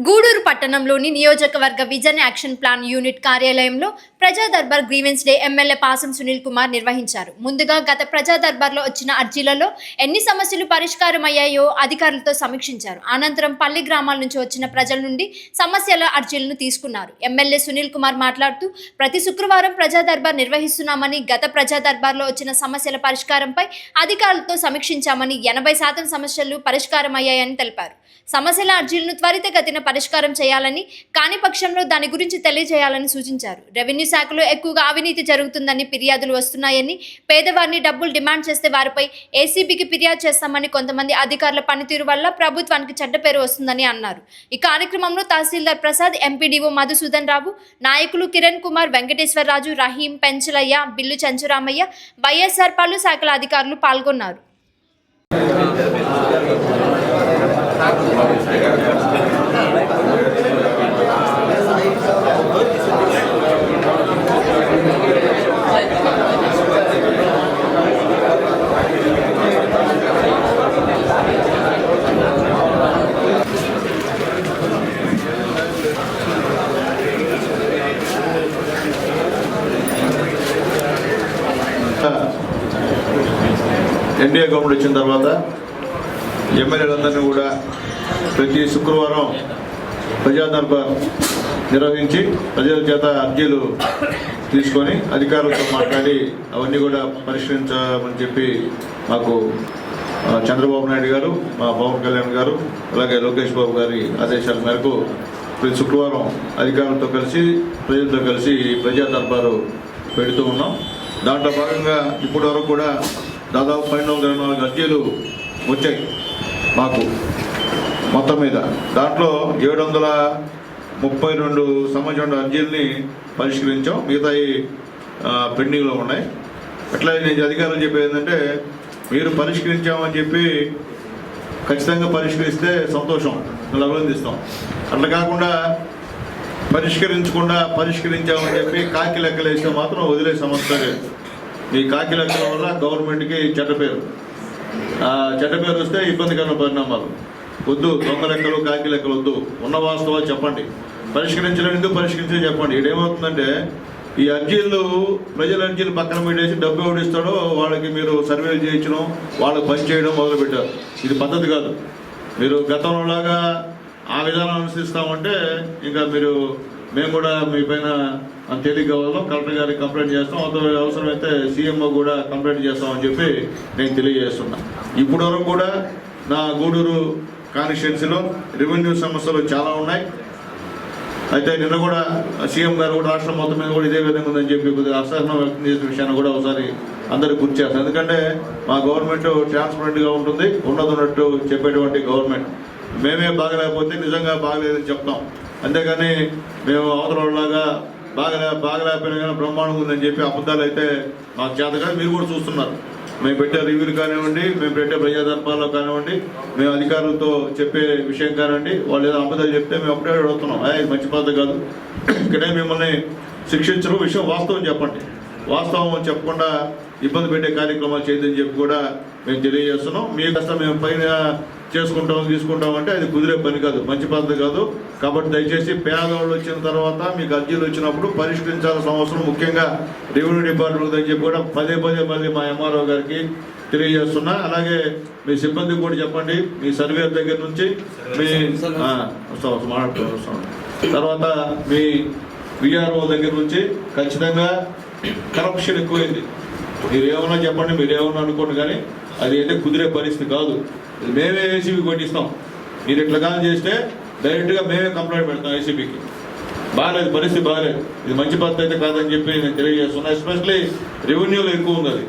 గూడూరు పట్టణంలోని నియోజకవర్గ vision action plan unit కార్యాలయంలో ప్రజా దర్బార్ గ్రీవెన్స్ డే ఎమ్మెల్యే పాసం సునీల్ కుమార్ నిర్వహించారు. ముందుగా గత ప్రజా దర్బార్లో వచ్చిన అర్జీలలో ఎన్ని సమస్యలు పరిష్కారం అయ్యాయో అధికారులతో సమీక్షించారు. అనంతరం పల్లి గ్రామాల నుంచి వచ్చిన ప్రజల నుండి సమస్యల అర్జీలను తీసుకున్నారు. ఎమ్మెల్యే సునీల్ కుమార్ మాట్లాడుతూ ప్రతి శుక్రవారం ప్రజా దర్బార్ నిర్వహిస్తున్నామని, గత ప్రజా దర్బార్లో వచ్చిన సమస్యల పరిష్కారంపై అధికారులతో సమీక్షించామని, 80% సమస్యలు పరిష్కారం అయ్యాయని తెలిపారు. సమస్యల అర్జీలను త్వరితగతిన పరిష్కారం చేయాలని, కాని పక్షంలో దాని గురించి తెలియజేయాలని సూచించారు. రెవెన్యూ శాఖలో ఎక్కువగా అవినీతి జరుగుతుందని ఫిర్యాదులు వస్తున్నాయని, పేదవారిని డబ్బులు డిమాండ్ చేస్తే వారిపై ఏసీబీకి ఫిర్యాదు చేస్తామని, కొంతమంది అధికారుల పనితీరు వల్ల ప్రభుత్వానికి చెడ్డ పేరు వస్తుందని అన్నారు. ఈ కార్యక్రమంలో తహసీల్దార్ ప్రసాద్, ఎంపీడీఓ మధుసూదన్ రావు, నాయకులు కిరణ్ కుమార్, వెంకటేశ్వరరాజు, రహీం, పెంచలయ్య, బిల్లు చెంచురామయ్య, వైఎస్ఆర్ పలు శాఖల అధికారులు పాల్గొన్నారు. ఎన్డీఏ గవర్నమెంట్ వచ్చిన తర్వాత ఎమ్మెల్యేలందరినీ కూడా ప్రతి శుక్రవారం ప్రజా దర్బార్ నిర్వహించి ప్రజల చేత అర్జీలు తీసుకొని అధికారులతో మాట్లాడి అవన్నీ కూడా పరిష్కరించామని చెప్పి మాకు చంద్రబాబు నాయుడు గారు, మా పవన్ కళ్యాణ్ గారు, అలాగే లోకేష్ బాబు గారి ఆదేశాల మేరకు ప్రతి శుక్రవారం అధికారులతో కలిసి ప్రజలతో కలిసి ప్రజా దర్బారు పెడుతూ ఉన్నాం. దాంట్లో భాగంగా ఇప్పటి వరకు కూడా దాదాపు 524 అర్జీలు వచ్చాయి మాకు మొత్తం మీద. దాంట్లో 732 సంబంధించిన అర్జీలని పరిష్కరించాం. మిగతాయి పెండింగ్లో ఉన్నాయి. అట్లా నేను అధికారులు చెప్పేది ఏంటంటే, మీరు పరిష్కరించామని చెప్పి ఖచ్చితంగా పరిష్కరిస్తే సంతోషం, మేము అభినందిస్తాం. అట్లా కాకుండా పరిష్కరించామని చెప్పి కాకి లెక్కలు వేస్తే మాత్రం వదిలే సమస్య లేదు. ఈ కాకి లెక్కల వల్ల గవర్నమెంట్కి చెడ్డ పేరు వస్తే ఇబ్బందికరమైన పరిణామాలు వద్దు. దొంగ లెక్కలు, కాకి లెక్కలు వద్దు. ఉన్న వాస్తవాలు చెప్పండి. పరిష్కరించలేదు, ఎందుకు పరిష్కరించలేదు చెప్పండి. ఇదేమవుతుందంటే, ఈ అర్జీలు ప్రజల అర్జీలు పక్కన పెట్టేసి డబ్బు ఎవడిస్తాడో వాళ్ళకి మీరు సర్వేలు చేయించడం, వాళ్ళకి పని చేయడం మొదలుపెట్టారు. ఇది పద్ధతి కాదు. మీరు గతంలోలాగా ఆ విధానం అనుసరిస్తామంటే ఇంకా మేము కూడా మీ పైన తేలిక కావాలో కలెక్టర్ గారికి కంప్లైంట్ చేస్తాం, అవసరమైతే సీఎంఓ కూడా కంప్లైంట్ చేస్తామని చెప్పి నేను తెలియజేస్తున్నా. ఇప్పటి వరకు కూడా నా గూడూరు కాన్స్టిట్యున్సీలో రెవెన్యూ సమస్యలు చాలా ఉన్నాయి. అయితే నిన్న కూడా సీఎం గారు కూడా రాష్ట్రం మొత్తం మీద కూడా ఇదే విధంగా ఉందని చెప్పి కొద్దిగా అసహనం వ్యక్తం చేసిన విషయాన్ని కూడా ఒకసారి అందరికి గుర్తు చేస్తాం. ఎందుకంటే మా గవర్నమెంట్ ట్రాన్స్పరెంట్గా ఉంటుంది, ఉన్నట్టు చెప్పేటువంటి గవర్నమెంట్. మేమే బాగలేకపోతే నిజంగా బాగలేదని చెప్తాం. అంతేగాని మేము అవతలలాగా బాగలేకపోయినా కానీ బ్రహ్మాండంగా ఉందని చెప్పి అబద్ధాలు అయితే మాకు చేత కాదు. మీరు కూడా చూస్తున్నారు. మేము పెట్టే రివ్యూలు కానివ్వండి, మేము పెట్టే ప్రజా దర్బార్లో కానివ్వండి, మేము అధికారులతో చెప్పే విషయం కానివ్వండి, వాళ్ళు ఏదో అబద్ధాలు చెప్తే మేము అప్పుడే అడుగుతున్నాం. ఇది మంచి పద్ధతి కాదు, ఇక్కడే మిమ్మల్ని శిక్షించరు, విషయం వాస్తవం చెప్పండి. వాస్తవం చెప్పకుండా ఇబ్బంది పెట్టే కార్యక్రమాలు చేయదని చెప్పి కూడా మేము తెలియజేస్తున్నాం. మీ కష్టం మేము పైన తీసుకుంటాం అంటే అది కుదిరే పని కాదు, మంచి పద్ధతి కాదు. కాబట్టి దయచేసి పేదవాళ్ళు వచ్చిన తర్వాత మీకు అర్జీలు వచ్చినప్పుడు పరిష్కరించాల్సిన అవసరం ముఖ్యంగా రెవెన్యూ డిపార్ట్మెంట్ అని చెప్పి కూడా పదే మా ఎంఆర్ఓ గారికి తెలియజేస్తున్నా. అలాగే మీ సిబ్బందికి కూడా చెప్పండి. మీ సర్వేర్ దగ్గర నుంచి మీ మాట్లాడుతున్నాం, తర్వాత మీ విఆర్ఓ దగ్గర నుంచి ఖచ్చితంగా కరప్షన్ ఎక్కువైంది. మీరు ఏమన్నా చెప్పండి, మీరు ఏమన్నా అనుకోండి, కానీ అది అయితే కుదిరే పరిస్థితి కాదు. మేమే ఏసీబీ కొట్టిస్తాం. మీరు ఇట్లా కానీ చేస్తే డైరెక్ట్గా మేమే కంప్లైంట్ పెడతాం ఏసీబీకి. బాగాలేదు, పరిస్థితి బాగాలేదు, ఇది మంచి పద్ధతి అయితే కాదని చెప్పి నేను తెలియజేస్తున్నా. ఎస్పెషల్లీ రెవెన్యూలో ఎక్కువ ఉంది అది.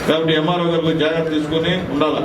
కాబట్టి ఎంఆర్ఓ గారు జాగ్రత్త తీసుకొని ఉండాలి.